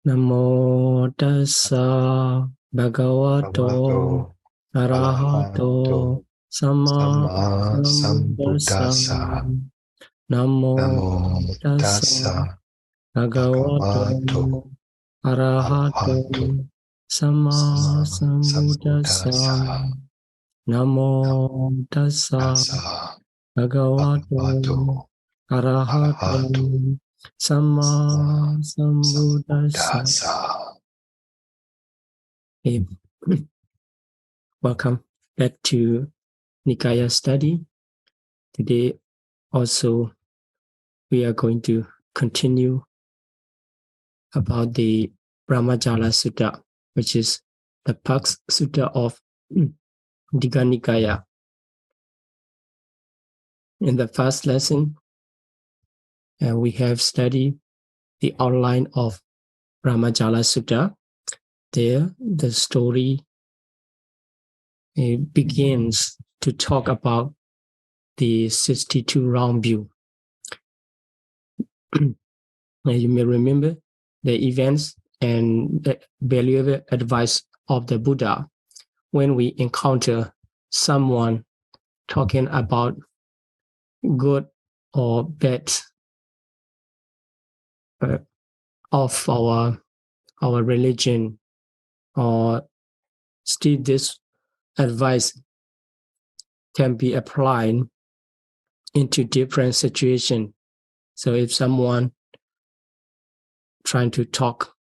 Namo tassa bhagavato arahato sama sambuddhassa. Namo tassa bhagavato arahato sama sambuddhassa. Namo tassa bhagavato arahato sama sambuddhassa. Hey, welcome back to Nikāya study. Today also we are going to continue about the Brahmajala Sutta, which is the first sutta of Nikāya. In the first lesson, we have studied the outline of Brahmajala Sutta. There, the story begins to talk about the 62 round view. You may remember the events and the valuable advice of the Buddha when we encounter someone talking about good or bad of our religion, or still this advice can be applied into different situations. So if someone trying to talk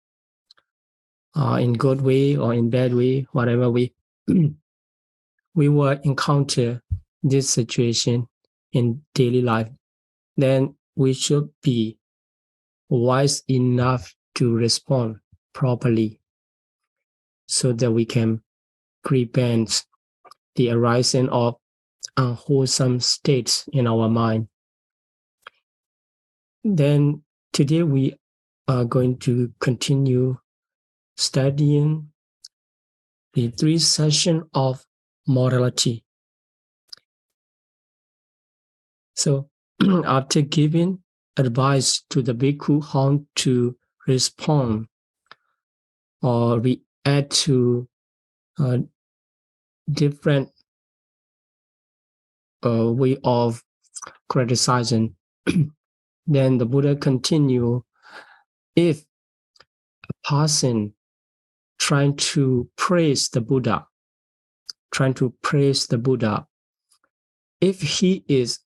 in good way or in bad way, whatever way, we will encounter this situation in daily life, then we should be wise enough to respond properly so that we can prevent the arising of unwholesome states in our mind. Then today we are going to continue studying the 3 sessions of morality. So after giving advice to the bhikkhu how to respond or react to different way of criticizing, then the Buddha continue, if a person trying to praise the Buddha, if he is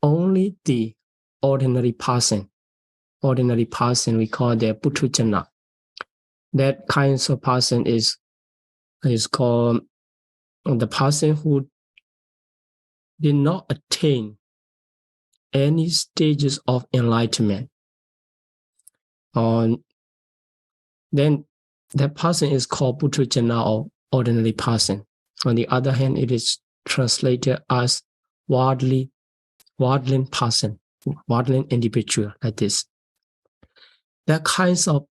only the ordinary person we call the Puthujjana. That kind of person is called the person who did not attain any stages of enlightenment. Then that person is called Puthujjana, or ordinary person. On the other hand, it is translated as worldling person, worldling individual, like this. That kinds of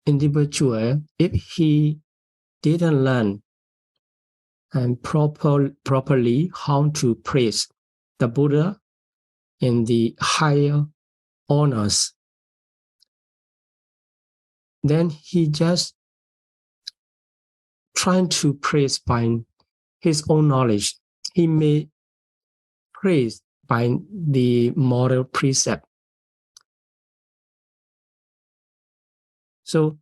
individual, if he didn't learn and properly how to praise the Buddha in the higher honors, then he just trying to praise by his own knowledge. He may praise by the moral precept. So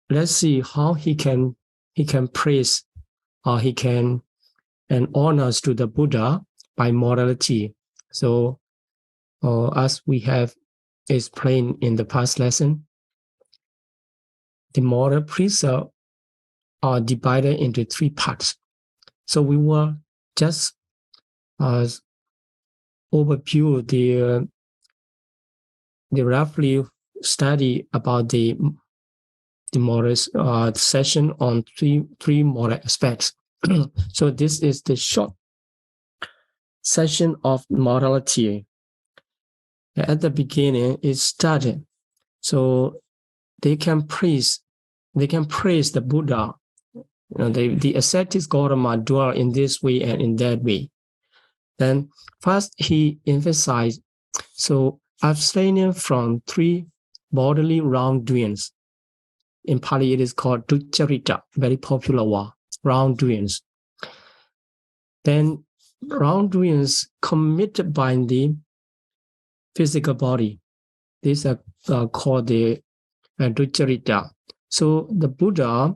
let's see how he can praise, or he can and honors to the Buddha by morality. So as we have explained in the past lesson, the moral precepts are divided into 3 parts. So we will just overview the roughly study about the moral session on three moral aspects. So this is the short session of morality. At the beginning, it started. So they can praise the Buddha. The ascetics Gautama dwell in this way and in that way. Then first he emphasized, so abstaining from 3 bodily wrongdoings. in Pāli it is called ducharita, very popular word, wrongdoings. Then wrongdoings committed by the physical body, these are called the ducharita. So the Buddha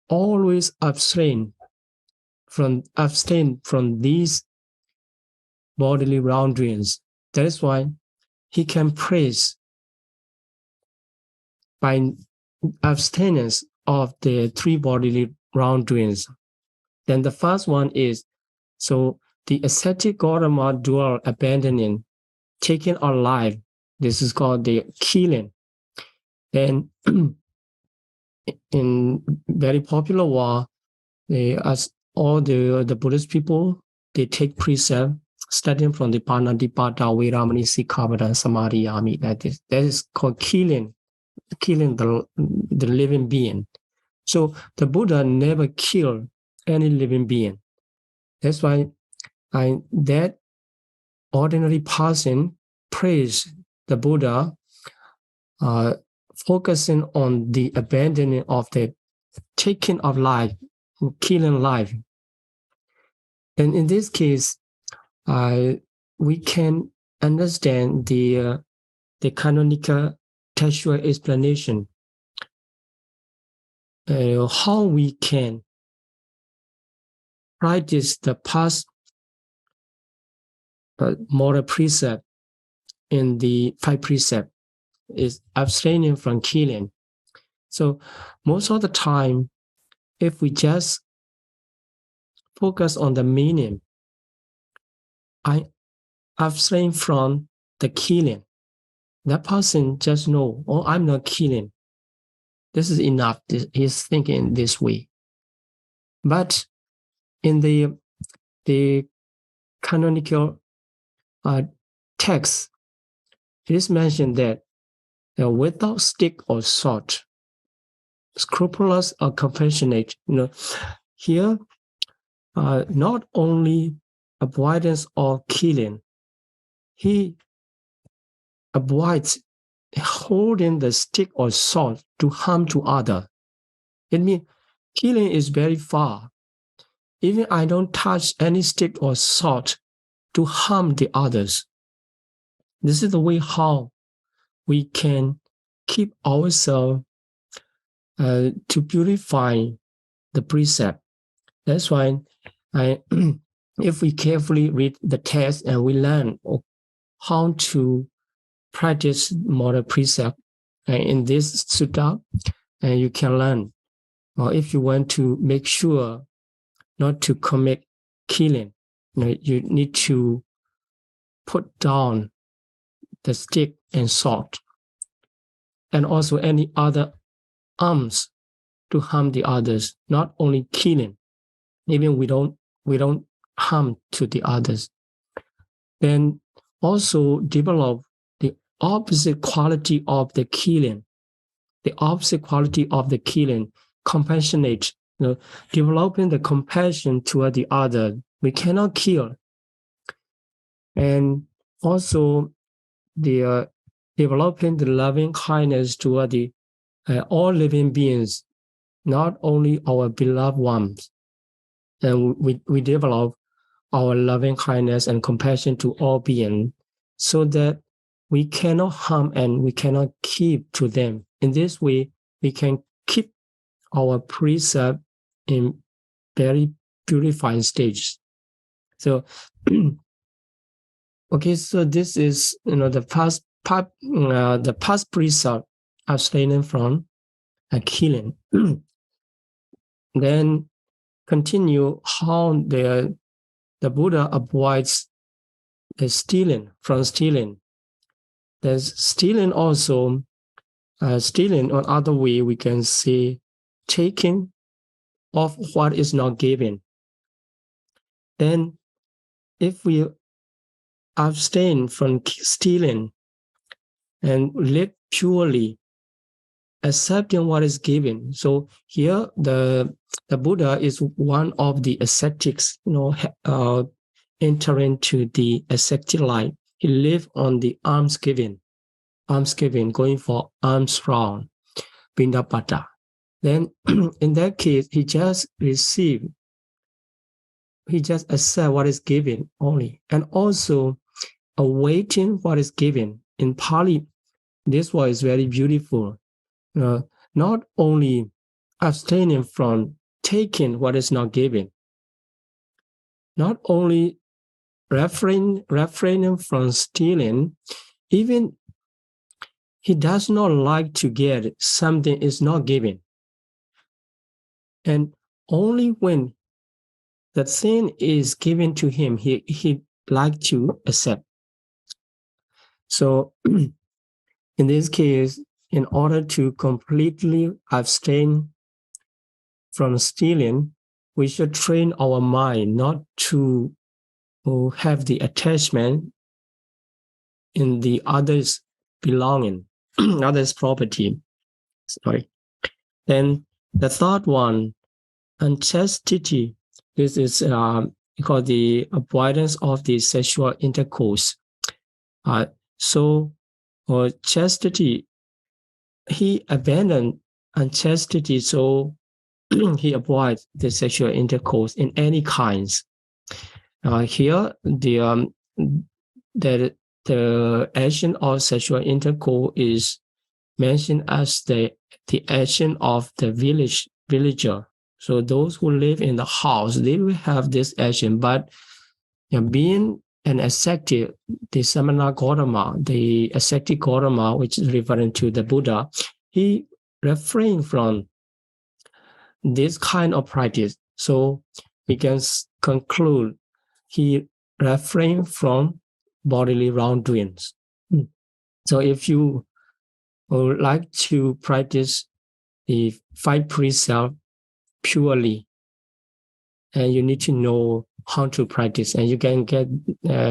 always abstain from these bodily wrongdoings. That is why he can praise by abstinence of the three bodily wrongdoings. Then the first one is, so the ascetic Gautama dual abandoning, taking our life. This is called the killing. Then in very popular war, as all the Buddhist people, they take precept starting from the Panatipata, Veramani, Sikkhapada, Samadhiyami. That is called killing the living being. So the Buddha never killed any living being. That's why that ordinary person praise the Buddha, focusing on the abandoning of the taking of life, killing life. And in this case, we can understand the canonical textual explanation, how we can practice the past moral precept in the 5 precepts is abstaining from killing. So most of the time, if we just focus on the meaning, I abstain from the killing, that person just know, oh, I'm not killing. This is enough. He's thinking this way. But in the canonical text, it is mentioned that without stick or sword, scrupulous or compassionate. Here, not only avoidance of killing, he avoids holding the stick or sword to harm to other. It means killing is very far. Even I don't touch any stick or sword to harm the others. This is the way how we can keep ourselves to purify the precept. That's why if we carefully read the text and we learn how to practice moral precept in this sutta, and you can learn. Or if you want to make sure not to commit killing, you need to put down the stick and sword, and also any other arms to harm the others. Not only killing, even we don't harm to the others. Then also develop the opposite quality of the killing. The opposite quality of the killing, compassionate. Developing the compassion toward the other. We cannot kill. And also the developing the loving kindness toward the all living beings, not only our beloved ones. And we develop our loving kindness and compassion to all beings, so that we cannot harm and we cannot keep to them. In this way, we can keep our precept in very purifying stage. So, okay, so this is the past precept abstaining from killing. Then continue how the Buddha avoids the stealing. There's stealing also. Stealing, on other way, we can say taking of what is not given. Then, if we abstain from stealing and live purely, accepting what is given. So here, the Buddha is one of the ascetics, entering to the ascetic life. He lived on the alms giving, going for alms round. Pindapata. Then in that case, he just accept what is given only, and also awaiting what is given. In Pāli, this word is very beautiful. Not only abstaining from taking what is not given, not only refraining from stealing, even he does not like to get something is not given. And only when the thing is given to him, he like to accept. So in this case, in order to completely abstain from stealing, we should train our mind not to have the attachment in the other's belonging, other's property. Sorry. Then the third one, unchastity. This is called the avoidance of the sexual intercourse. So chastity, he abandoned unchastity, so he avoids the sexual intercourse in any kinds. Here, the action of sexual intercourse is mentioned as the action of the villager. So those who live in the house, they will have this action. But being an ascetic, the Samana Gautama, the ascetic Gautama, which is referring to the Buddha, he refrained from this kind of practice. So we can conclude he refrained from bodily wrongdoings. So if you would like to practice the 5 precepts purely, and you need to know how to practice, and you can get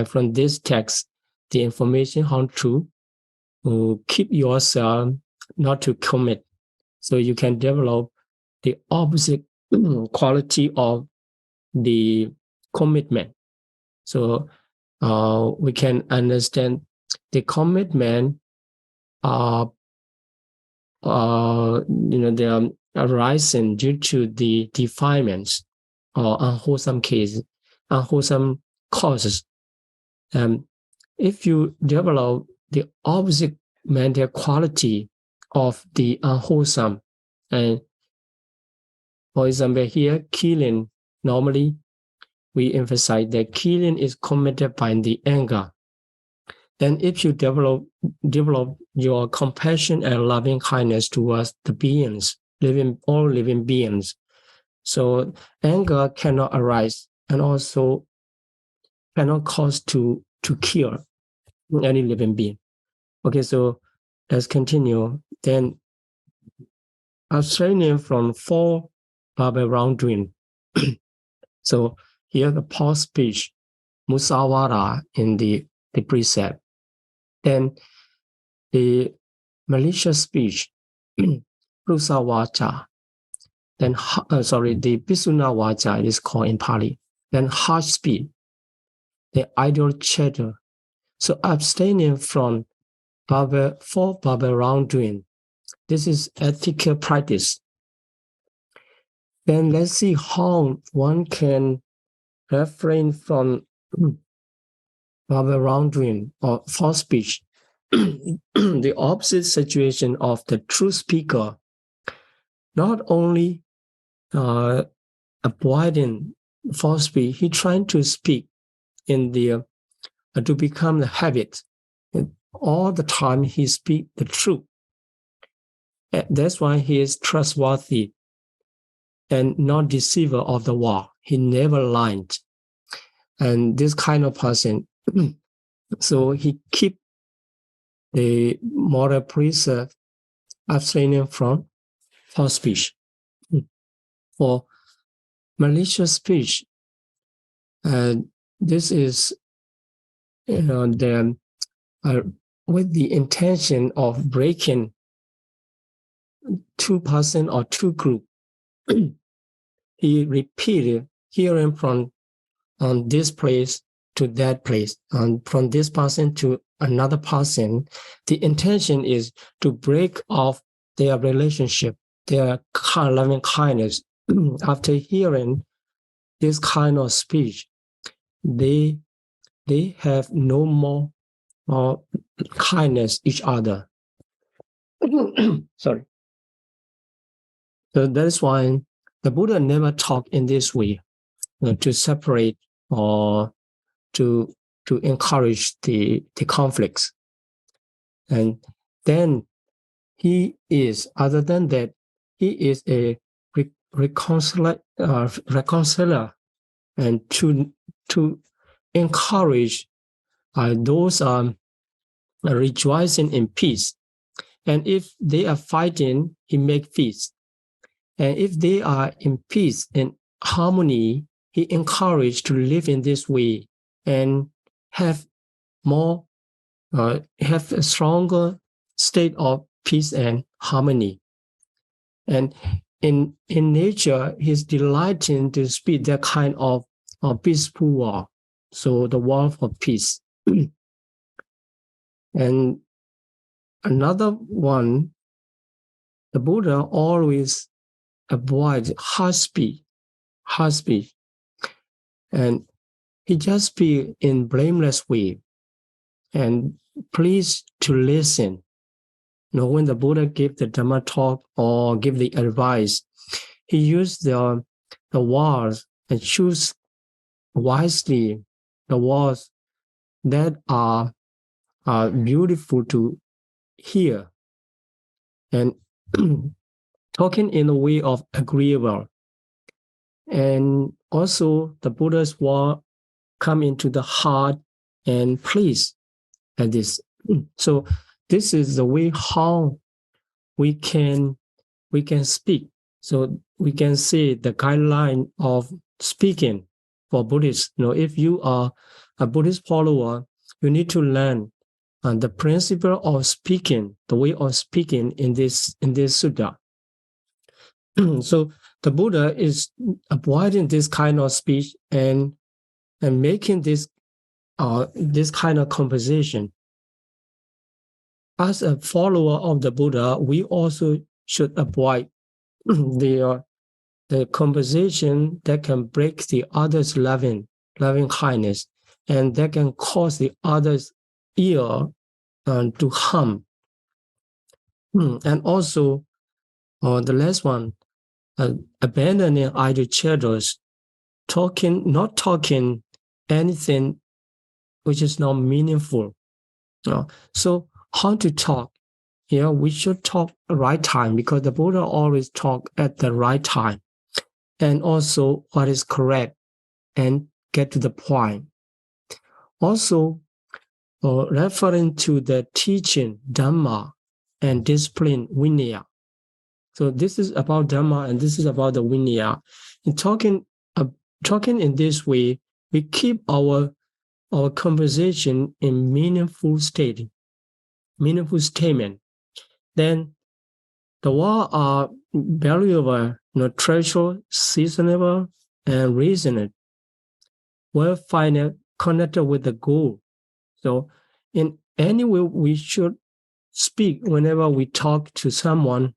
from this text the information how to keep yourself not to commit. So you can develop the opposite quality of the commitment. So we can understand the commitment they are arising due to the defilements or unwholesome cases, unwholesome causes. If you develop the opposite mental quality of the unwholesome, and for example here, killing, normally we emphasize that killing is committed by the anger. Then if you develop your compassion and loving kindness towards the beings, all living beings, so anger cannot arise and also cannot cause to kill any living being. Okay, so let's continue. Then abstaining from 4 verbal wrongdoing. So here the false speech, musawara in the precept. Then the malicious speech, rusa then the pisuna vacha is called in Pāli. Then harsh speech, the idle chatter. So abstaining from 4 verbal wrongdoing. This is ethical practice. Then let's see how one can refrain from verbal wrongdoing or false speech. The opposite situation of the true speaker, not only avoiding false speech, he trying to speak in the to become the habit. And all the time he speak the truth. That's why he is trustworthy and not deceiver of the world. He never lied. And this kind of person, so he keep the moral precept abstaining from false speech. For malicious speech, this is with the intention of breaking 2 person or 2 group. He repeated hearing from this place to that place, and from this person to another person. The intention is to break off their relationship, their loving kindness. After hearing this kind of speech, they have no more kindness each other. Sorry. So that's why the Buddha never talked in this way, to separate or to encourage the conflicts. And then he is, other than that, he is a reconcilier, and to encourage those rejoicing in peace. And if they are fighting, he make peace. And if they are in peace and harmony, he encouraged to live in this way and have more, have a stronger state of peace and harmony. And in nature, he's delighting to speak that kind of peaceful war. So the war for peace. And another one, the Buddha always avoids harsh speech. And he just speak in blameless way and please to listen. When the Buddha gave the Dhamma talk or give the advice, he used the words and choose wisely the words that are beautiful to hear, and talking in a way of agreeable. And also the Buddha's word come into the heart and please at this. So this is the way how we can speak. So we can say the guideline of speaking for Buddhists. If you are a Buddhist follower, you need to learn the principle of speaking, the way of speaking in this sutta. So the Buddha is avoiding this kind of speech and making this kind of conversation. As a follower of the Buddha, we also should avoid the conversation that can break the other's loving kindness, and that can cause the other's ear to harm. And also, the last one, abandoning idle chatters, not talking anything which is not meaningful. So how to talk? We should talk at the right time, because the Buddha always talk at the right time, and also what is correct and get to the point. Also, referring to the teaching Dhamma and discipline Vinaya. So this is about Dhamma and this is about the Vinaya. In talking in this way, we keep our conversation in meaningful statement. Then the words are valuable, treasured, seasonable, and reasonable. Well, finally connected with the goal. So in any way, we should speak whenever we talk to someone,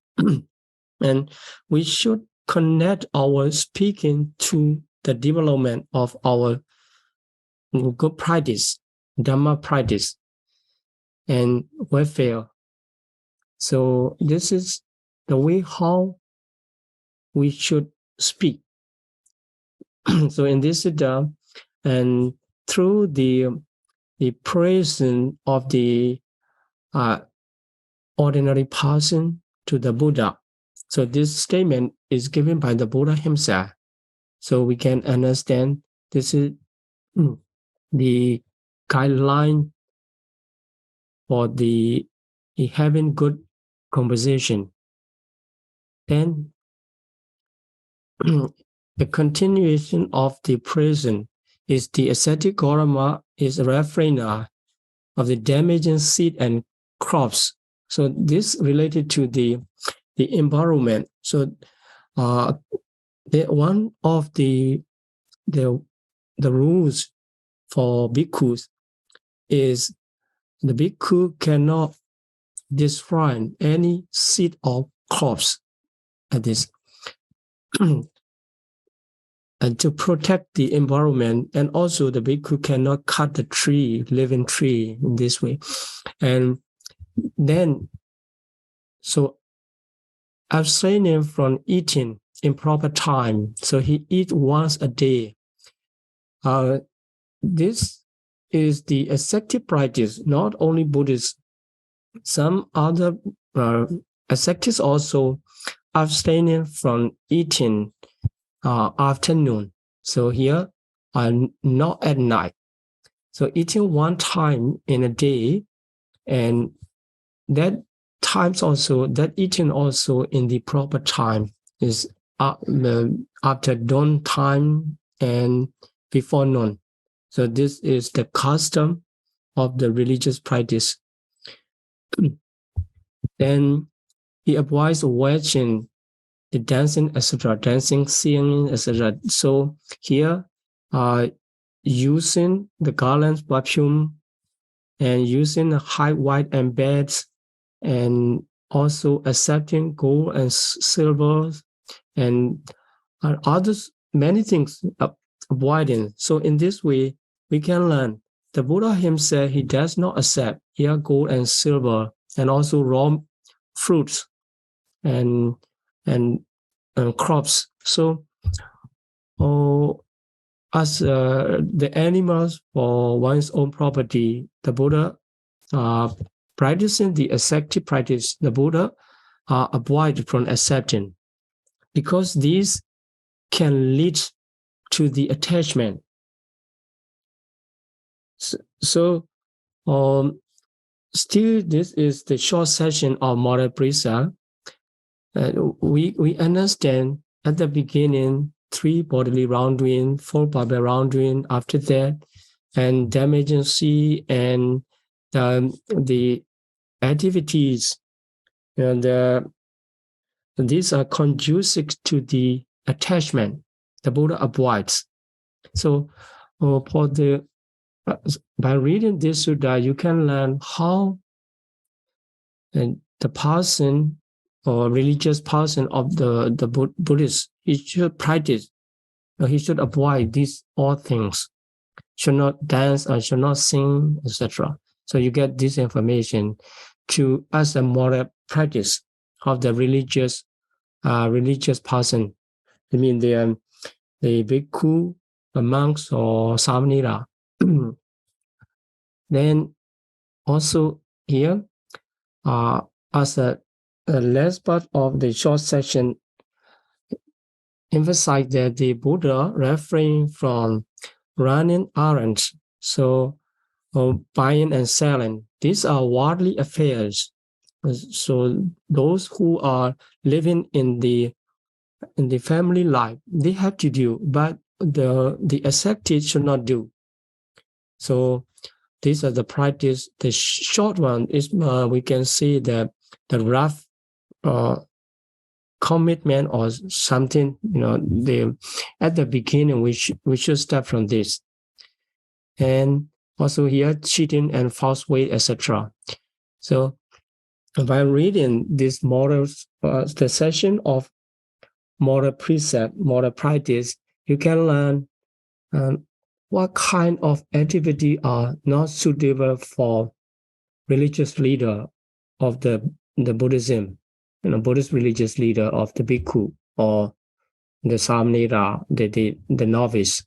and we should connect our speaking to the development of our good practice, Dhamma practice, and welfare. So this is the way how we should speak. So in this sutta, and through the presence of the ordinary person to the Buddha. So this statement is given by the Buddha himself. So we can understand this is the guideline for the having good conversation. Then the continuation of the present is the ascetic Gautama is a refrainer of the damaging seed and crops. So this related to the environment. So one of the rules for bhikkhus is the bhikkhu cannot destroy any seed or crops at this. And to protect the environment, and also the bhikkhu cannot cut the tree, living tree in this way. And then, so abstaining from eating in proper time. So he eat once a day. This is the ascetic practice, not only Buddhists. Some other ascetics also abstaining from eating afternoon. So here, not at night. So eating one time in a day, and that times also, that eating also in the proper time is after dawn time and before noon. So this is the custom of the religious practice. Then he avoids watching the dancing, etc., dancing, singing, etc. So here, using the garlands, perfume, and using the high white embeds, and also accepting gold and silver, and others, many things avoiding. So in this way, we can learn. The Buddha himself, he does not accept here gold and silver, and also raw fruits and crops. So, as the animals for one's own property, the Buddha practicing the ascetic practice, the Buddha avoid from accepting, because these can lead to the attachment. So still, this is the short session of moral precept. We understand at the beginning 3 bodily wrongdoing, 4 verbal wrongdoing. After that, and damagency and the activities, and these are conducive to the attachment. The Buddha avoids. So, for the by reading this sutta, you can learn how the person or religious person of the Buddhist, he should practice. He should avoid these all things. Should not dance or should not sing, etc. So you get this information to as a moral practice of the religious person. I mean the bhikkhu, the monks, or samanera. Then also here, as a last part of the short section, emphasize that the Buddha refrained from running errands, so buying and selling. These are worldly affairs. So those who are living in the family life, they have to do, but the ascetic should not do. So these are the practice. The short one is we can see that the rough commitment or something. At the beginning we should start from this, and also here cheating and false weight, etc. So by reading this morals, the session of moral precept, moral practice, you can learn what kind of activity are not suitable for religious leader of the Buddhism, Buddhist religious leader of the bhikkhu or the samanera, the novice.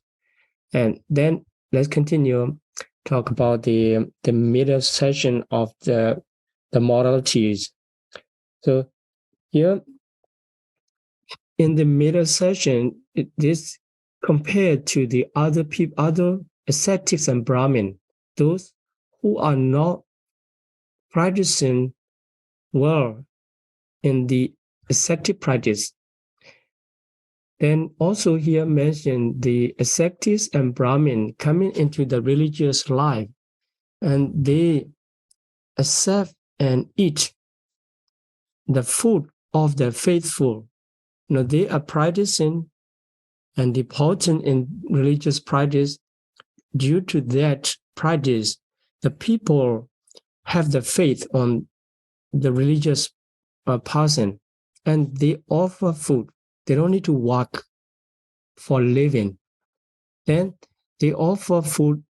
And then let's continue talk about the middle section of the moralities. So here in the middle section, this compared to the other people, other ascetics and Brahmin, those who are not practicing well in the ascetic practice. Then also here mentioned the ascetics and Brahmin coming into the religious life, and they accept and eat the food of the faithful. They are practicing and devoted in religious practice. Due to that practice, the people have the faith on the religious person, and they offer food. They don't need to work for living. Then they offer food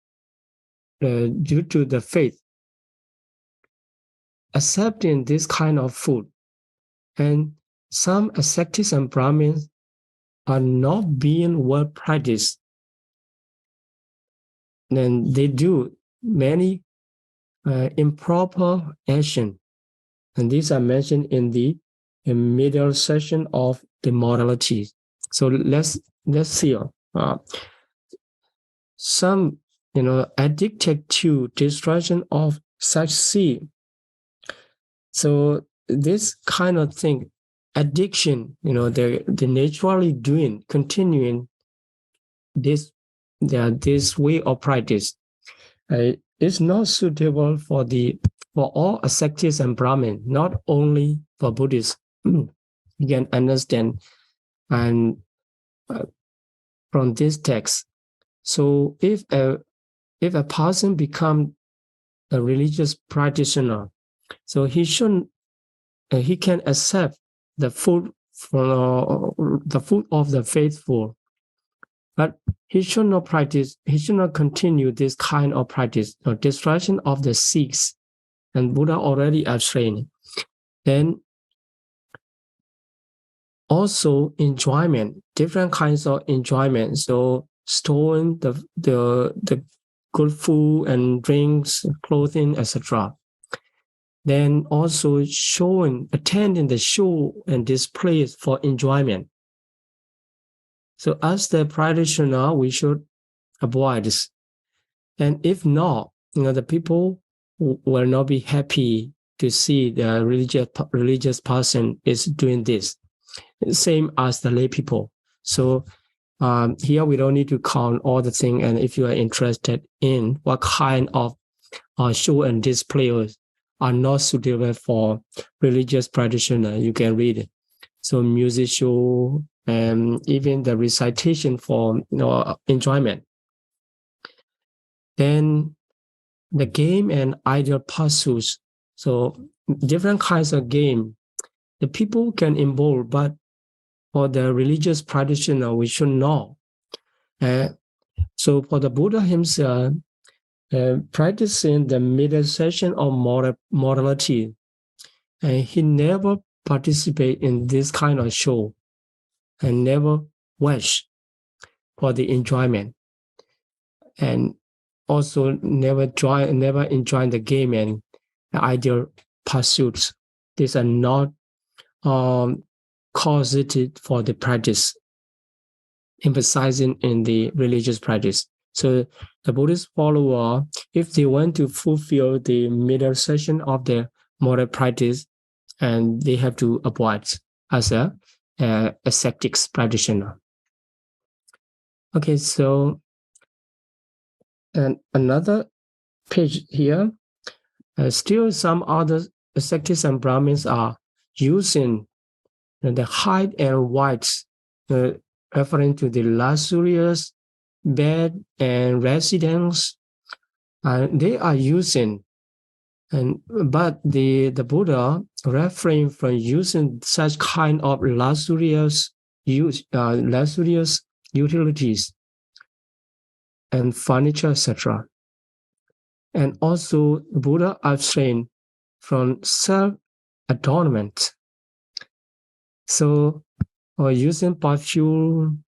due to the faith. Accepting this kind of food, and some ascetics and Brahmins are not being well practiced. Then they do many improper action, and these are mentioned in the middle section of the moralities. So let's see. Some addicted to destruction of such seed. So this kind of thing, addiction, they're naturally doing, continuing this way of practice. It's not suitable for all ascetics and Brahmin, not only for Buddhists. You can understand and from this text. So if a person become a religious practitioner, so he can accept the food of the faithful, but he should not practice. He should not continue this kind of practice, destruction of the Sikhs, and Buddha already abstained. Then also enjoyment, different kinds of enjoyment. So storing the good food and drinks, clothing, etc. Then also attending the show and displays for enjoyment. So as the practitioner, we should avoid this. And if not, the people will not be happy to see the religious person is doing this. Same as the lay people. So here we don't need to count all the things. And if you are interested in what kind of show and displays are not suitable for religious practitioner, you can read it. So music show and even the recitation for enjoyment. Then the game and ideal pursuits. So different kinds of game, the people can involve, but for the religious practitioner, we should know. So for the Buddha himself, practicing the middle section of morality, and he never participate in this kind of show and never wish for the enjoyment, and also never enjoy the game and ideal pursuits. These are not causative for the practice, emphasizing in the religious practice. So the Buddhist follower, if they want to fulfill the middle section of the moral practice, and they have to avoid as a ascetics practitioner. Okay, so and another page here, still some other ascetics and Brahmins are using the height and weights, referring to the luxurious bed and residence, and they are using, but the Buddha refrained from using such kind of luxurious utilities and furniture, etc. And also Buddha abstained from self-adornment. So using perfume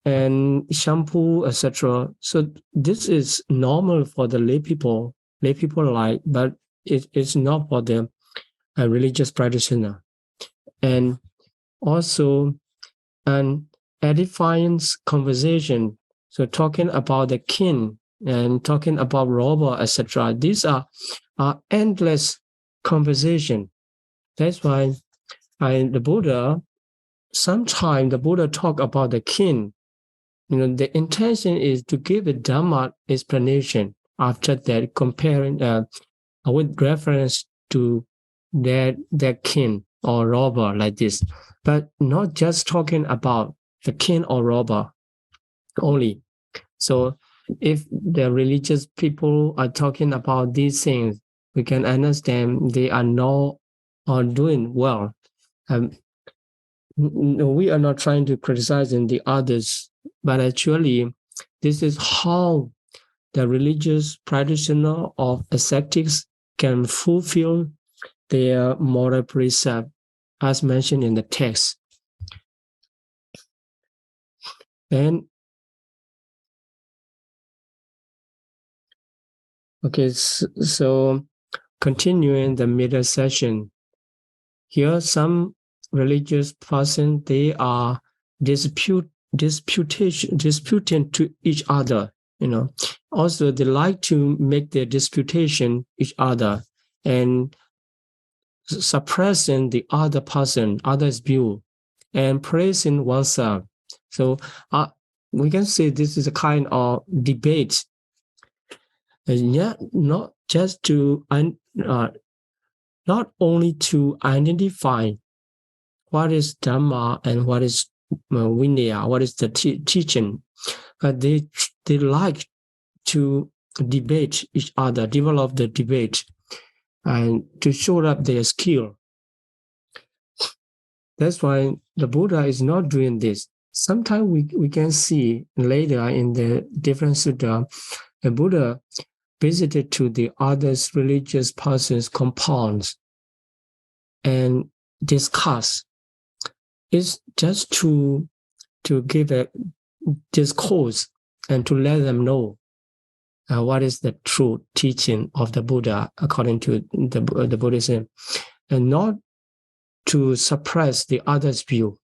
and shampoo, etc. So this is normal for the lay people like, but it's not for the religious practitioner. And also an edifying conversation, so talking about the king and talking about robber, etc. These are endless conversation. That's why sometimes the Buddha talk about the king. The intention is to give a Dhamma explanation after that, comparing with reference to that king or robber like this, but not just talking about the king or robber only. So if the religious people are talking about these things, we can understand they are not are doing well. We are not trying to criticize the others, but actually, this is how the religious practitioner of ascetics can fulfill their moral precept, as mentioned in the text. And okay, so continuing the middle session, here some religious person, they are disputing to each other. Also they like to make their disputation each other and suppressing the other person, other's view, and praising oneself. So we can say this is a kind of debate, and not just to not only to identify what is Dhamma and what is Vinaya, what is the teaching, but they like to debate each other, develop the debate, and to show up their skill. That's why the Buddha is not doing this. Sometimes we can see later in the different sutta, the Buddha visited to the others religious persons' compounds and discuss. It's just to give a discourse and to let them know what is the true teaching of the Buddha according to the Buddhism, and not to suppress the other's view.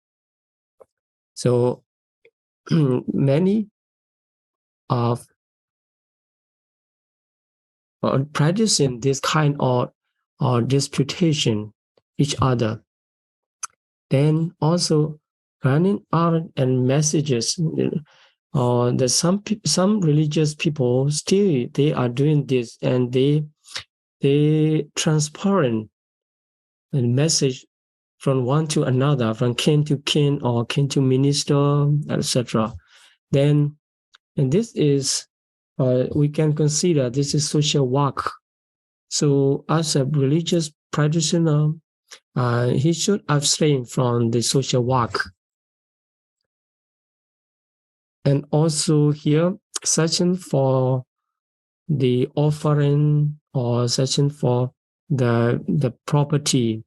So many of practicing this kind of disputation each other, then also running out and messages. There's some religious people still they are doing this, and they transparent a message from one to another, from king to king or king to minister, etc. Then, and this is we can consider this is social work. So, as a religious practitioner, he should abstain from the social work. And also here, searching for the offering or searching for the property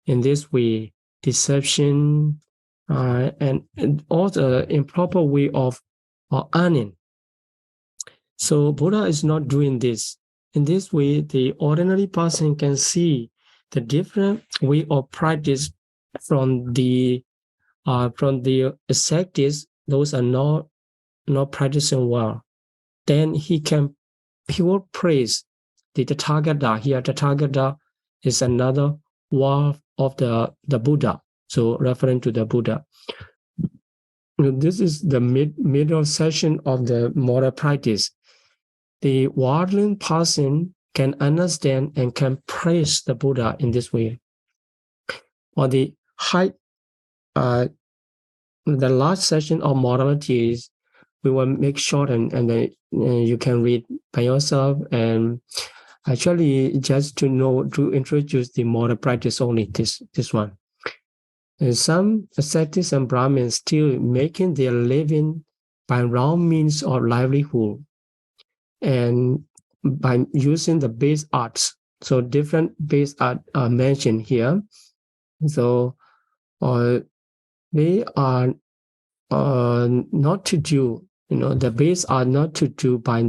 in this way, deception, and all the improper way of earning. So Buddha is not doing this. In this way, the ordinary person can see the different way of practice from the ascetics. Those are not practicing well. Then he will praise the Tathagata. Here, Tathagata is another word of the Buddha. So referring to the Buddha. This is the middle session of the moral practice. The worldling person can understand and can praise the Buddha in this way. Or the high, the last session of moralities, we will make short and then you can read by yourself. And actually, just to introduce the moral practice only, this one. And some ascetics and Brahmins still making their living by wrong means of livelihood and by using the base arts. So different base art are mentioned here. So they are not to do, the base are not to do by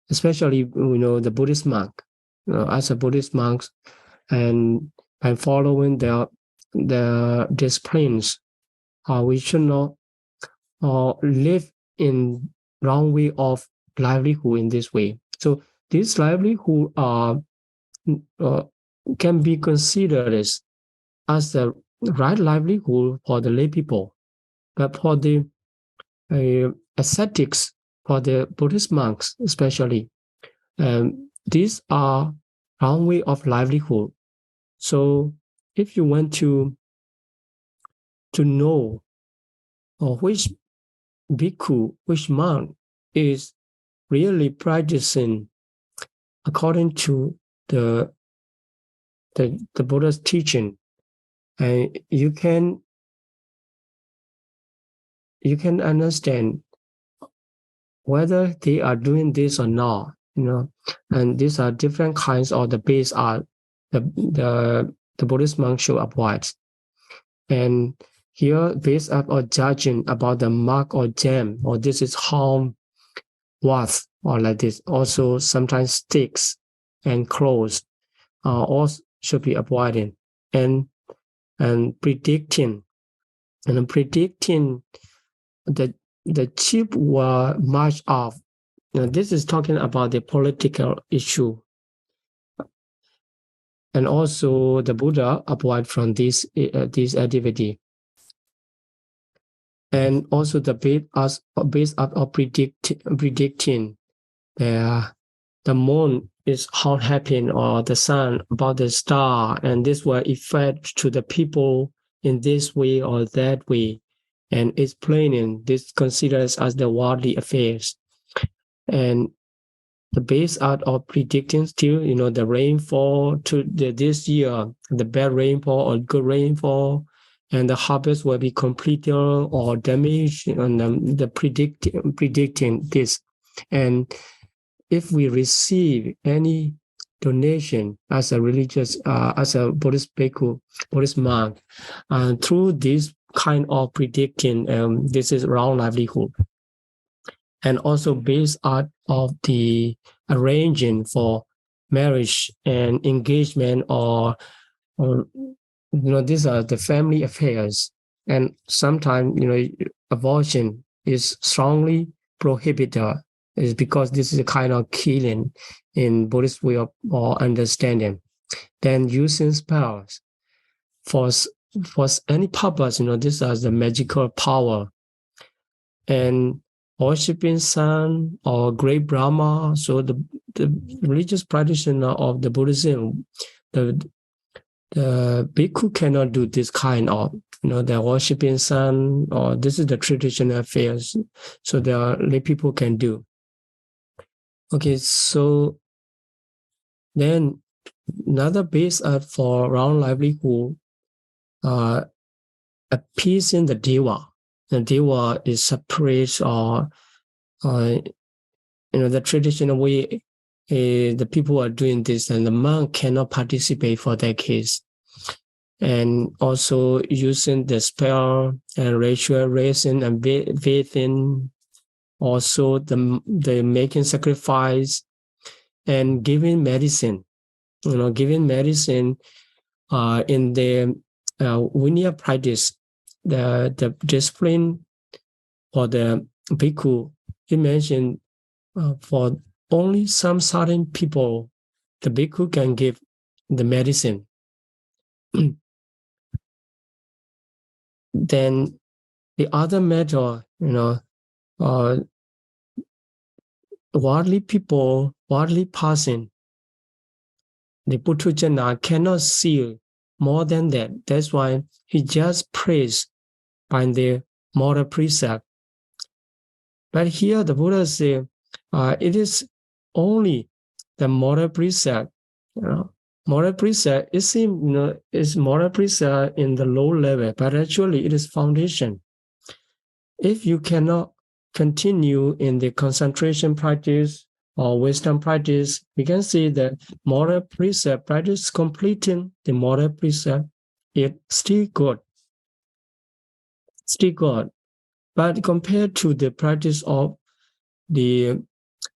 especially, the Buddhist monk, as a Buddhist monk, and by following the disciplines, we should not live in wrong way of livelihood in this way. So this livelihood can be considered as the right livelihood for the lay people, but for the ascetics, for the Buddhist monks especially, these are wrong way of livelihood. So if you want to know which bhikkhu, which monk is really practicing according to the the Buddha's teaching, and you can understand whether they are doing this or not, and these are different kinds of the base art the Buddhist monk should avoid. And here, base art or judging about the mark or gem, or this is harm, worth, or like this. Also, sometimes sticks and clothes also should be avoided. And predicting the chip will march off. This is talking about the political issue. And also the Buddha avoid from this activity. And also the base of predicting the moon is how happen, or the sun about the star, and this will affect to the people in this way or that way, and explaining this considers as the worldly affairs. And the base out of predicting still, the rainfall to this year, the bad rainfall or good rainfall, and the harvest will be completed or damaged, and the predicting this. And if we receive any donation as a religious, as a Buddhist bhikkhu, Buddhist monk, through this kind of predicting, this is round livelihood. And also based out of the arranging for marriage and engagement, or these are the family affairs. And sometimes, abortion is strongly prohibited, is because this is a kind of killing in Buddhist way of or understanding. Then using spells for any purpose, this is the magical power. And worshipping sun or great Brahma. So the religious practitioner of the Buddhism, the bhikkhu cannot do this kind of, the worshipping sun, or this is the traditional affairs. So the lay people can do. Okay, so then another base for round livelihood, appeasing the Deva. The Deva is separate, or the traditional way the people are doing this, and the monk cannot participate for that case. And also using the spell and ritual raising and bathing, also the making sacrifice and giving medicine. Giving medicine in the Vinaya practice, the discipline for the bhikkhu, he mentioned for only some certain people, the bhikkhu can give the medicine. Then the other matter, worldly people, worldly person, the Puthujjana cannot see more than that. That's why he just prays by the moral precept. But here the Buddha says it is only the moral precept. Moral precept, it seems, is moral precept in the low level, but actually it is foundation. If you cannot continue in the concentration practice or wisdom practice, we can see that moral precept practice completing the moral precept is still good. Still good. But compared to the practice of the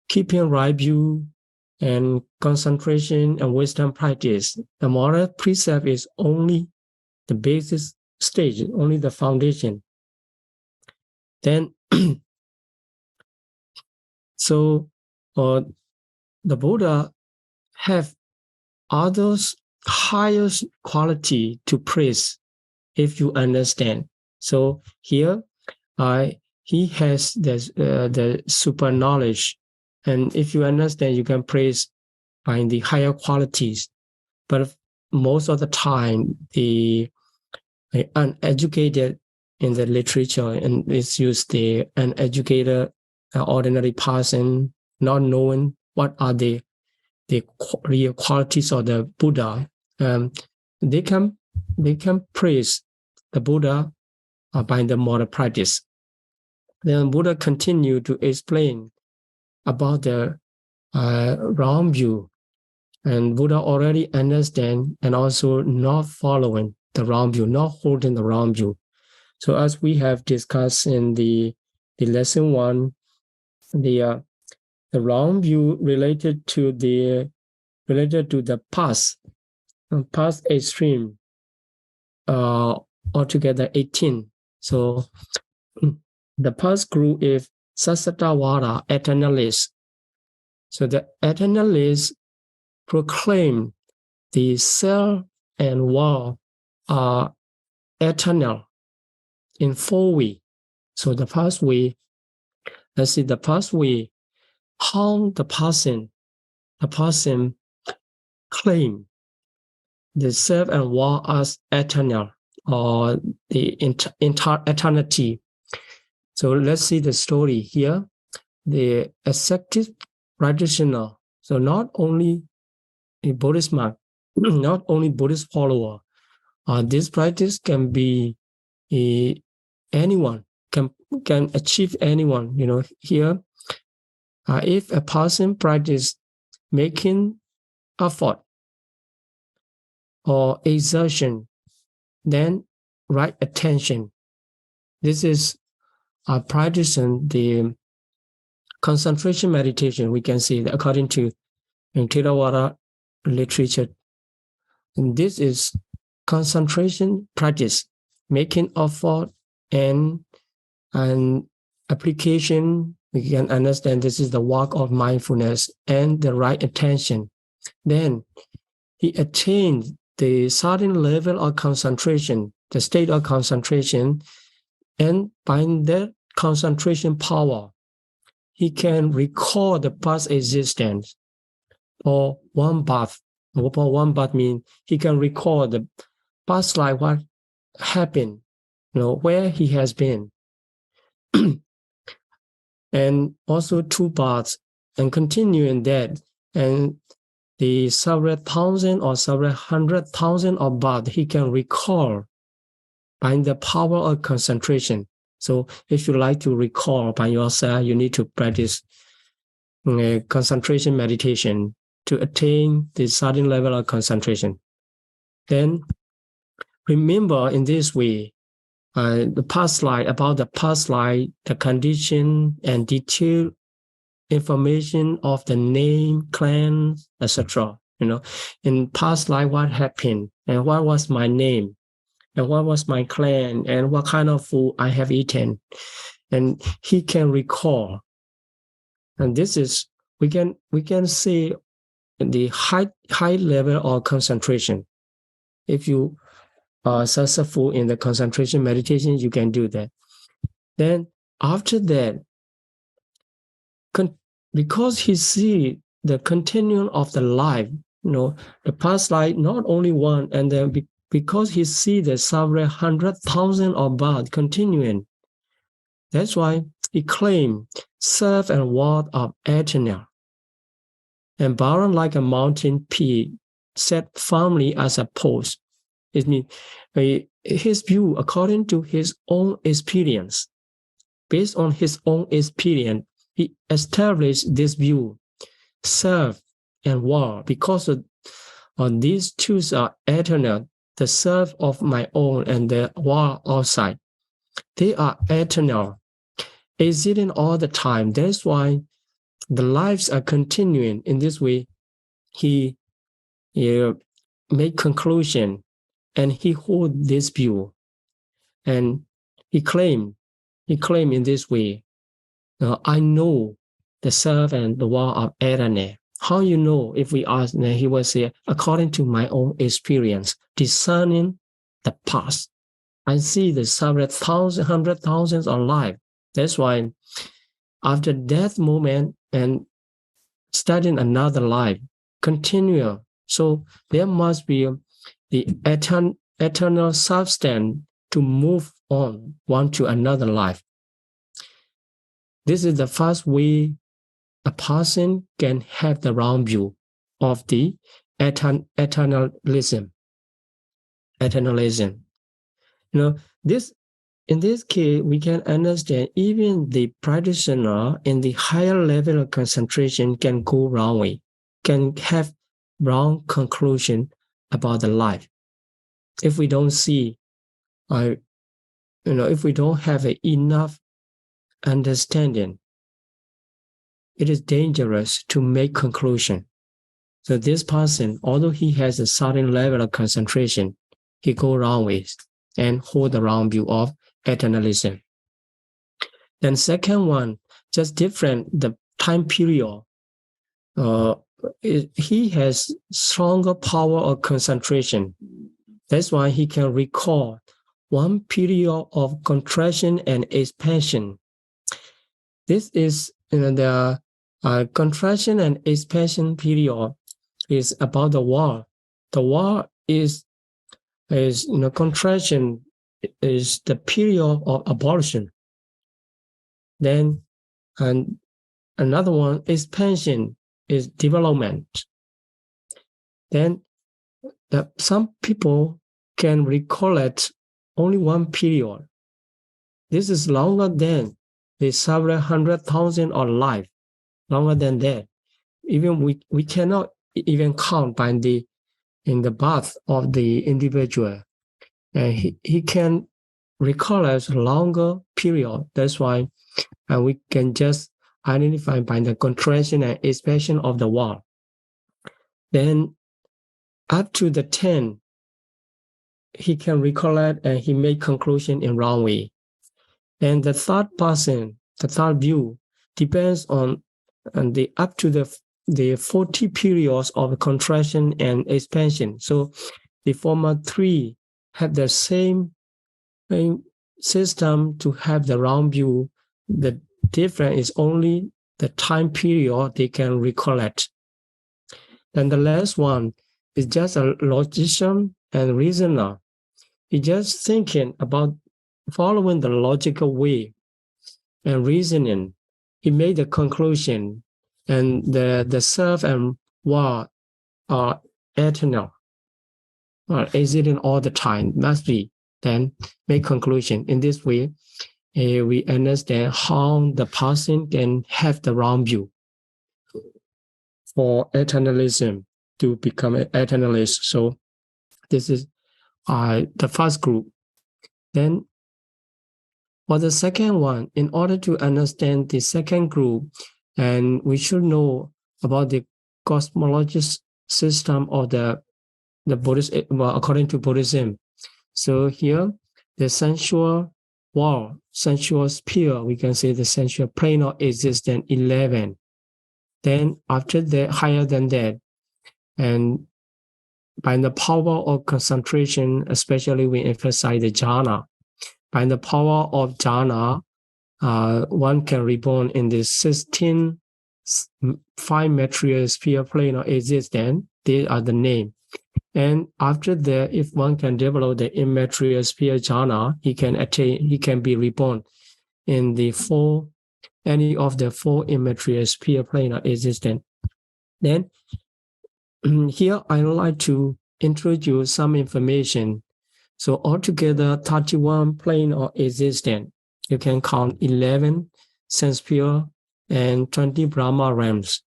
keeping right view and concentration and wisdom practice, the moral precept is only the basis stage, only the foundation. Then, so the Buddha have others highest quality to praise, if you understand. So here, he has the super knowledge, and if you understand, you can praise by the higher qualities. But most of the time, the uneducated in the literature, and it's used the uneducated ordinary person, not knowing what are the real qualities of the Buddha, they can praise the Buddha by the moral practice. Then Buddha continued to explain about the wrong view, and Buddha already understand and also not following the wrong view, not holding the wrong view. So as we have discussed in the lesson 1, the wrong view related to the past extreme, altogether 18. So the past group is Sasatawada, eternalists. So the eternalists proclaim the self and world are eternal in 4 ways. So the first way, let's see the first way, how the person claim the self and world as eternal or the entire eternity. So let's see the story here. The ascetic practitioner, so not only a Buddhist monk, not only Buddhist follower, this practice can be anyone, can achieve anyone. Here, if a person practice making effort or exertion, then right attention. This is practicing the concentration meditation. We can see that according to Theravada literature, and this is concentration practice, making effort and application. We can understand this is the work of mindfulness and the right attention. Then he attained the certain level of concentration, the state of concentration, and by that concentration power, he can recall the past existence or one birth. One birth means he can recall the past life, what happened, where he has been. And also 2 births, and continue in that. And the several thousand or several 100,000 of births he can recall by the power of concentration. So if you like to recall by yourself, you need to practice concentration meditation to attain the certain level of concentration. Then remember in this way, the past life, about the past life, the condition and detailed information of the name, clan, etc. In past life, what happened and what was my name and what was my clan and what kind of food I have eaten, and he can recall. And this is we can say the high level of concentration. If you are successful in the concentration meditation, you can do that. Then after that, because he see the continuum of the life, the past life, not only one, and then because he see the several 100,000 of births continuing, that's why he claimed self and world are eternal, and barren like a mountain peak, set firmly as a post. It means his view according to his own experience. Based on his own experience, he established this view, self and world, because these two are eternal, the self of my own and the world outside. They are eternal, existing all the time. That's why the lives are continuing. In this way, he made conclusion and he hold this view. And he claimed in this way, I know the self and the world of eternal. How you know? If we ask, he will say, according to my own experience, discerning the past. I see the several 100,000 of life. That's why after death moment and starting another life, continue. So there must be the eternal substance to move on one to another life. This is the first way a person can have the round view of the eternalism. eternalism. In this case, we can understand even the practitioner in the higher level of concentration can go wrong way, can have wrong conclusion about the life. If we don't see, if we don't have enough understanding, it is dangerous to make conclusion. So this person, although he has a certain level of concentration, he go wrong ways and hold the wrong view of eternalism. Then second one, just different the time period. He has stronger power of concentration. That's why he can recall one period of contraction and expansion. This is the contraction and expansion period is about the war. The war is contraction is the period of abolition. Then, and another one, expansion is development. Then, some people can recollect only one period. This is longer than the several 100,000 of life, longer than that. Even we cannot even count by in the birth of the individual. And he can recall a longer period. That's why we can just identify by the contraction and expansion of the wall. Then up to the 10, he can recollect and he make conclusion in wrong way. And the third person, the third view, depends on the up to the 40 periods of contraction and expansion. So the former three have the same system to have the wrong view. The difference is only the time period they can recollect. Then the last one is just a logician and reasoner. He's just thinking about following the logical way and reasoning. He made the conclusion, and the self and war are eternal, or existing all the time, must be. Then make conclusion. In this way, we understand how the person can have the wrong view for eternalism to become an eternalist. So this is the first group. Then for the second one, in order to understand the second group, and we should know about the cosmological system of the Buddhist, well, according to Buddhism. So here, the sensual world, sensual sphere, we can say the sensual plane of existence 11. Then after that, higher than that, and by the power of concentration, especially we emphasize the jhana. By the power of jhana, one can reborn in the 16 5 material sphere plane of existence. They are the name. And after that, if one can develop the immaterial sphere jhana, he can be reborn in any of the 4 immaterial sphere plane of existence. Then here I would like to introduce some information. So altogether, 31 plane of existence. You can count 11 sense sphere and 20 Brahma realms,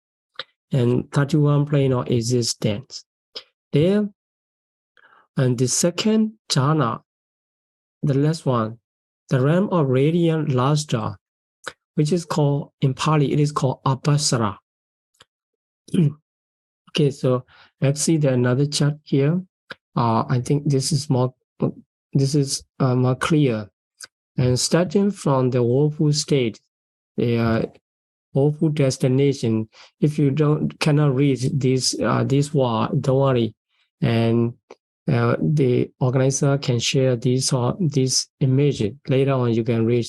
and 31 plane of existence. There, and the second jhana, the last one, the realm of radiant luster, which is called, in Pāli, it is called Apasara. Okay, so let's see another chart here. I think this is more clear. And starting from the woeful state, the woeful destination, if you cannot read this word, don't worry. And the organizer can share this image. Later on, you can read.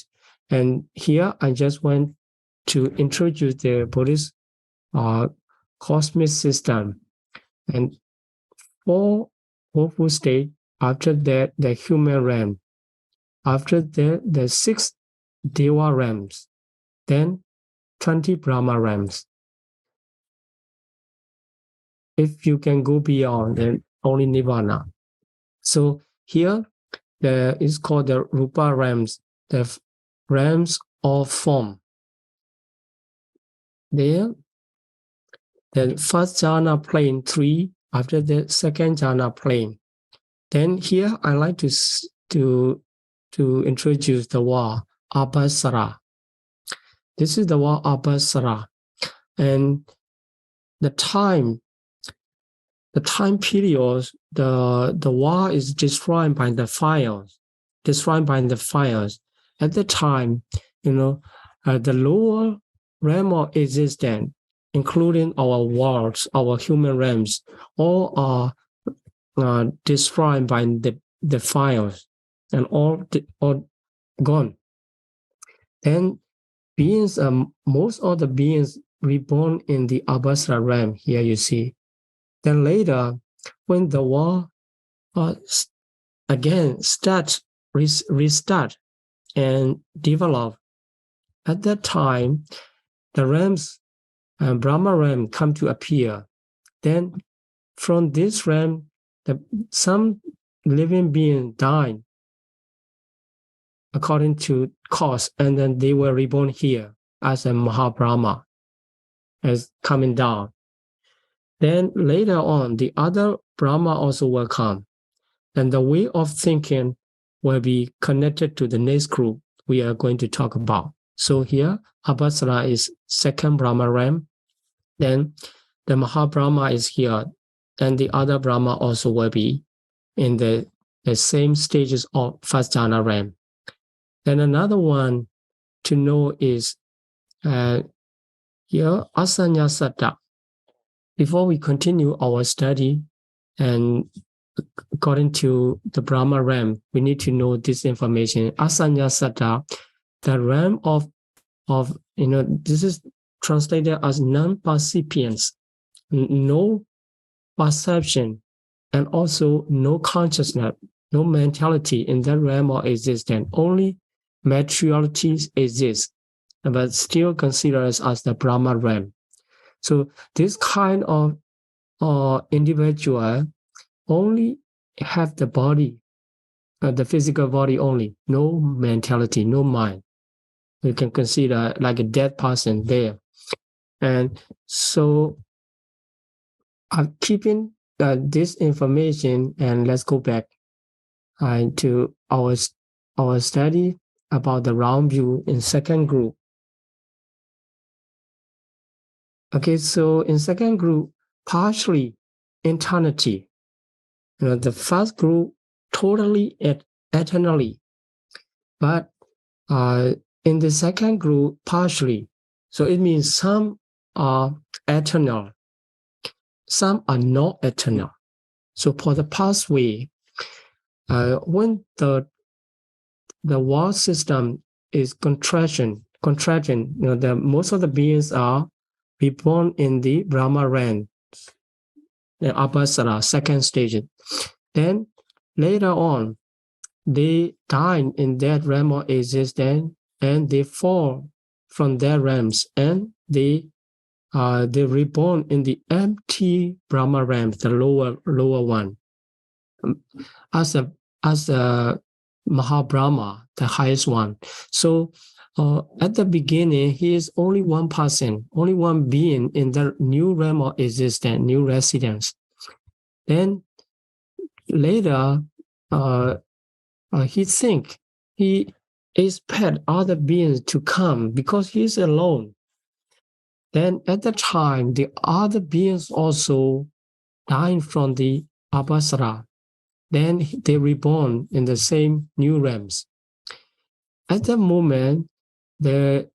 And here, I just want to introduce the Buddhist cosmic system. And 4 woeful state. After that, the human realm. After that, the 6 Deva realms. Then 20 Brahma realms. If you can go beyond, then only Nirvana. So here there is called the Rupa realms, the realms of form. There, the first jhana plane 3, after the second jhana plane. Then here I like to introduce the word Abhasara. This is the word Abhasara, and the time period, the word is described by the fires. At the time, the lower realm of existence, including our worlds, our human realms, all are destroyed by the fires, and all gone. Then beings, most of the beings reborn in the Abhasara realm. Here you see. Then later, when the war again restart and develop, at that time, the realms, Brahma realm, come to appear. Then from this realm, some living being died according to cause, and then they were reborn here as a Mahabrahma, as coming down. Then later on, the other Brahma also will come, and the way of thinking will be connected to the next group we are going to talk about. So here, Abhasara is second Brahma realm. Then the Mahabrahma is here, and the other Brahma also will be in the same stages of first jhana realm. Then another one to know is here, Asanya Satta. Before we continue our study, and according to the Brahma realm, we need to know this information. Asanya Satta, the realm of this is translated as non-percipience, no perception, and also no consciousness, no mentality in that realm of existence. Only materialities exist, but still considered as the Brahma realm. So this kind of individual only have the body, the physical body only, no mentality, no mind. You can consider like a dead person there. And so I'm keeping this information, and let's go back to our study about the round view in second group. Okay, so in second group, partially eternity. The first group totally eternally, but in the second group, partially. So it means some are eternal, some are not eternal. So for the pathway, when the world system is contraction, most of the beings are reborn in the Brahma realm, the Abhasara, second stage. Then later on, they die in that realm of existence, and they fall from their realms, and they reborn in the empty Brahma realm, the lower one, as a Mahabrahma, the highest one. So at the beginning, he is only one person, only one being in the new realm of existence, new residence. Then later, he think he expect other beings to come because he is alone. Then at the time, the other beings also dying from the Abhasara. Then they reborn in the same new realms. At that moment, the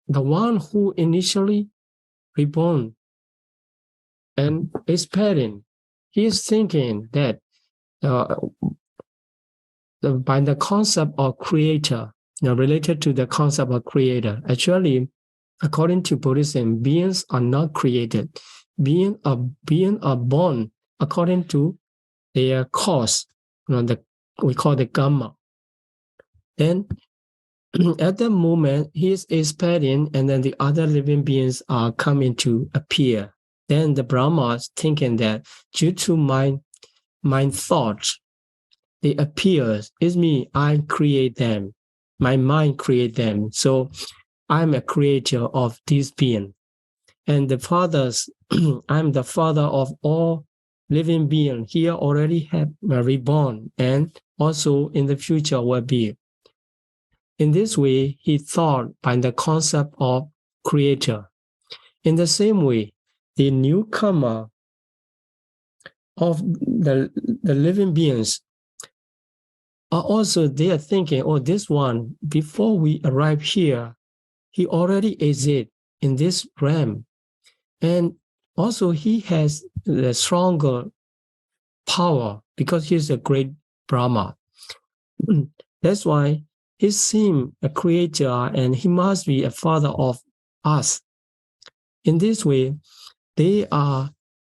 one who initially reborn and expecting, he is thinking that by the concept of creator, related to the concept of creator. Actually, according to Buddhism, beings are not created. Beings are born according to their cause. We call the karma. Then at that moment, he is expecting, and then the other living beings are coming to appear. Then the Brahma is thinking that due to my my thoughts, they appear. It's me, I create them. My mind create them. So I'm a creator of this being. And the fathers, I'm the father of all living beings here already have reborn and also in the future will be. In this way, he thought by the concept of creator. In the same way, the newcomer of the living beings are also there thinking, oh, this one, before we arrive here, he already exists in this realm. And also he has the stronger power because he's a great Brahma. That's why he seems a creator and he must be a father of us. In this way, they are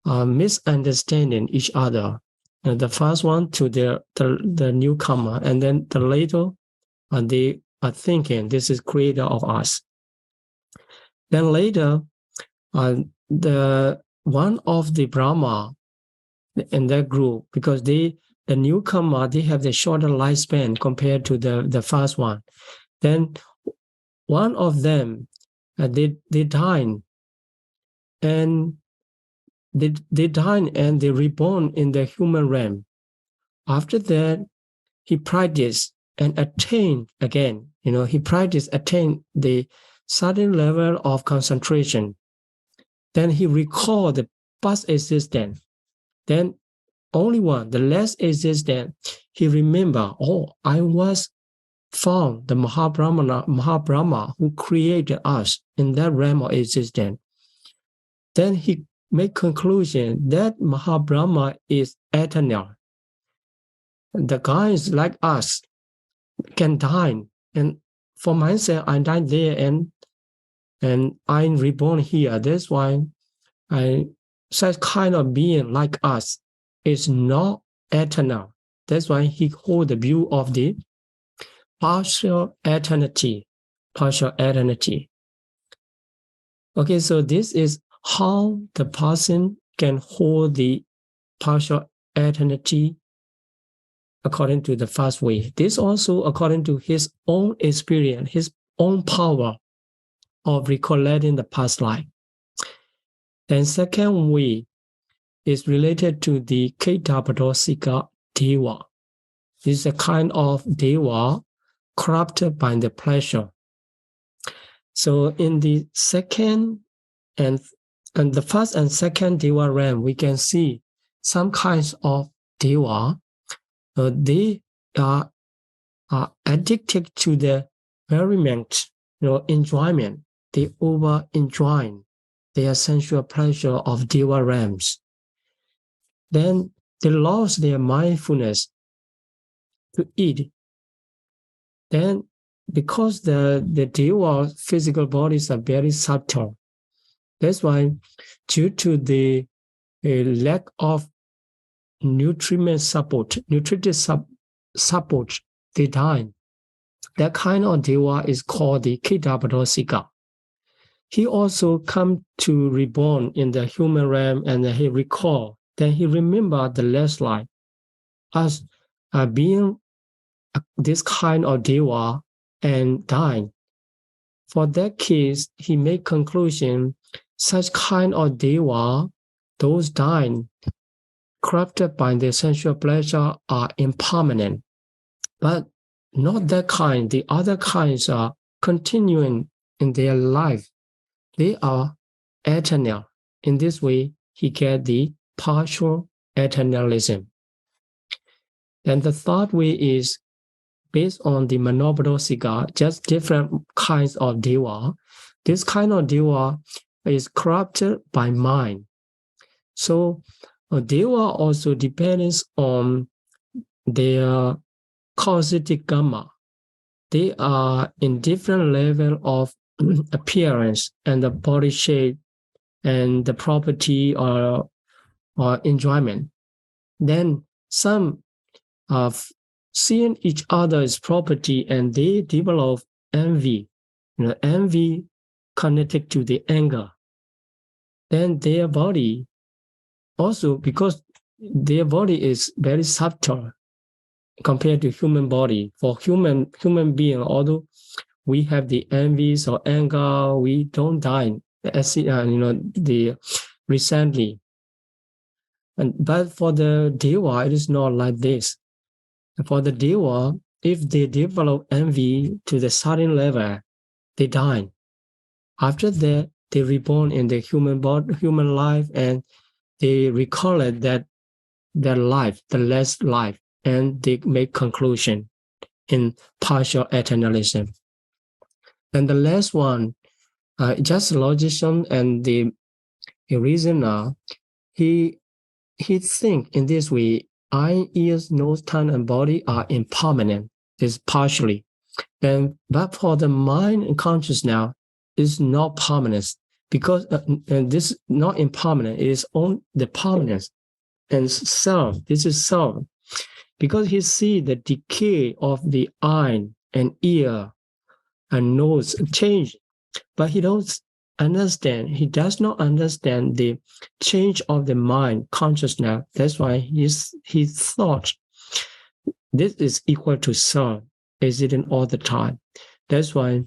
misunderstanding each other. The first one to the newcomer, and then the later, they are thinking this is creator of us. Then later, the one of the Brahma in that group, because the newcomer, they have the shorter lifespan compared to the first one. Then one of them, they died, and they died and they reborn in the human realm. After that, he practiced and attained again. He attained the certain level of concentration. Then he recalled the past existence. Then only one, the last existence, he remembered, oh, I was found the Mahabrahma who created us in that realm of existence. Then he made conclusion that Mahabrahma is eternal. The guys like us can die, and for myself, I died there, and I'm reborn here. That's why such kind of being like us is not eternal. That's why he holds the view of the partial eternity. Okay, so this is how the person can hold the partial eternity according to the first way. This also according to his own experience, his own power of recollecting the past life. Then second way is related to the Ketabadosika Deva. This is a kind of Deva corrupted by the pleasure. So in the second and the first and second Deva realm, we can see some kinds of Deva. They are addicted to the merriment, enjoyment. They over-enjoy their sensual pleasure of Deva realms. Then they lost their mindfulness to eat. Then because the Deva physical bodies are very subtle, that's why due to the lack of nutritive support, they die. That kind of Deva is called the Ketabadosika. He also come to reborn in the human realm, and he recall, then he remembered the last life as being this kind of Deva and dying. For that case, he made conclusion, such kind of Deva, those dying, corrupted by the sensual pleasure, are impermanent. But not that kind. The other kinds are continuing in their life. They are eternal. In this way, he get the partial eternalism. And the third way is based on the Manobodosika, just different kinds of Deva. This kind of Deva is corrupted by mind. So Deva also depends on their causative gamma. They are in different level of appearance and the body shape and the property or enjoyment. Then some of seeing each other's property and they develop envy. Envy connected to the anger. Then their body also, because their body is very subtle compared to human body. For human being, although we have the envies or anger, we don't die. Recently, but for the deva, it is not like this. For the deva, if they develop envy to the certain level, they die. After that, they reborn in the human body, human life, and they recollect that their life, the last life, and they make conclusion in partial eternalism. And the last one, just logician and the reasoner, he think in this way: eye, ears, nose, tongue, and body are impermanent. This partially, but for the mind and conscious now is not permanent, because and this not impermanent. It is on the permanence and self. This is self, because he see the decay of the eye and ear and nose change, but he don't understand. He does not understand the change of the mind consciousness. That's why he thought this is equal to self. Is it in all the time? That's why,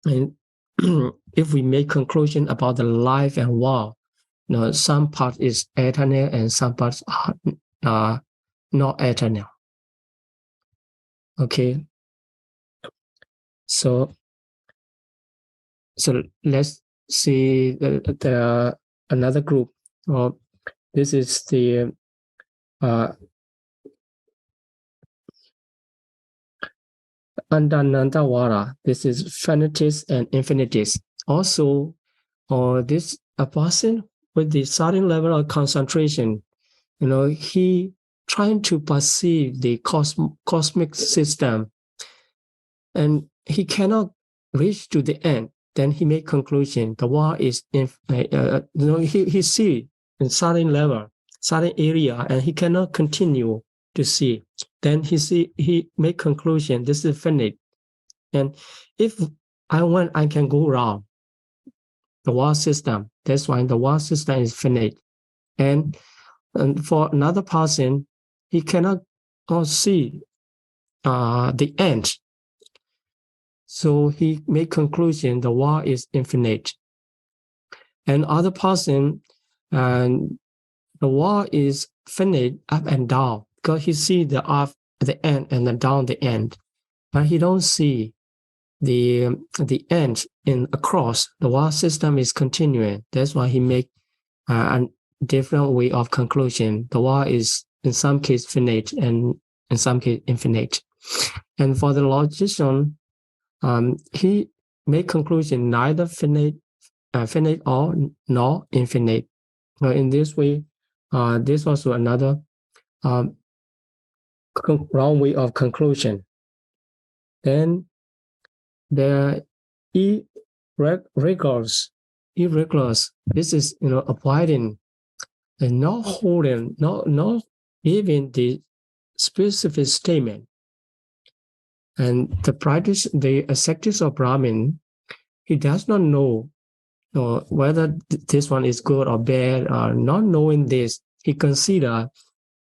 if we make conclusion about the life and war, some part is eternal and some parts are not eternal. Okay, so let's see the another group. This is the Andanandawara. This is finities and infinities. Also, this a person with the certain level of concentration, he trying to perceive the cosmic system, and he cannot reach to the end. Then he make conclusion. The world is he see in certain level, certain area, and he cannot continue to see. Then he make conclusion. This is finite. And if I want, I can go around the world system. That's why the world system is finite. And for another person, he cannot see the end. So he make conclusion the world is infinite. And other person, and the world is finite up and down, because he see the up the end and then down the end, but he don't see the end in across. The world system is continuing. That's why he make a different way of conclusion. The world is in some case finite and in some case infinite. And for the logician, he make conclusion neither finite or nor infinite. In this way, this also another wrong way of conclusion. Then the irregulars. This is avoiding and not holding, not giving the specific statement. And the practice, the ascetics of Brahmin, he does not know whether this one is good or bad. Not knowing this, he consider,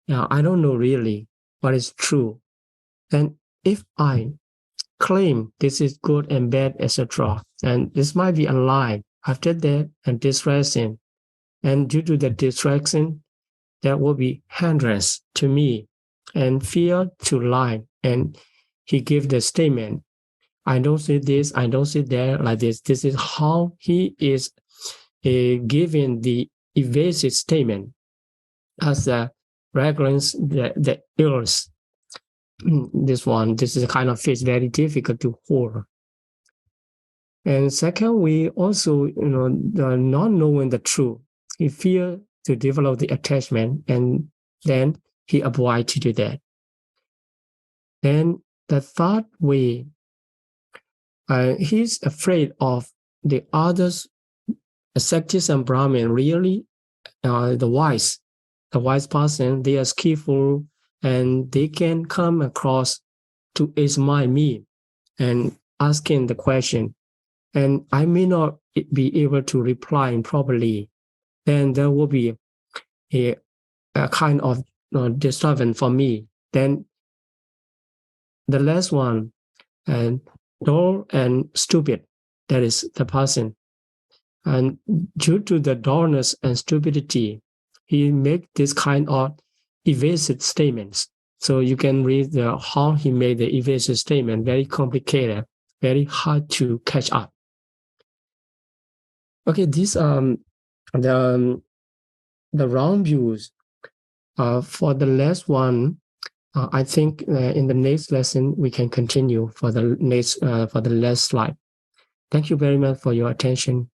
I don't know really what is true. Then if I claim this is good and bad, etc., and this might be a lie. After that, and distraction, and due to the distraction, there will be hindrance to me and fear to lie. And he gave the statement, I don't see this, I don't see that, like this. This is how he is giving the evasive statement as a reference the errors. This is a kind of face very difficult to hold. And second, we also, the not knowing the truth, he fear to develop the attachment, and then he avoid to do that. Then the third way, he's afraid of the others, ascetics and Brahmin, really the wise person, they are skillful, and they can come across to examine me and asking the question, and I may not be able to reply properly. Then there will be a kind of disturbance for me. Then the last one, and dull and stupid, that is the person. And due to the dullness and stupidity, he make this kind of evasive statements. So you can read how he made the evasive statement, very complicated, very hard to catch up. Okay, these the round views. For the last one, I think in the next lesson we can continue for the last slide. Thank you very much for your attention.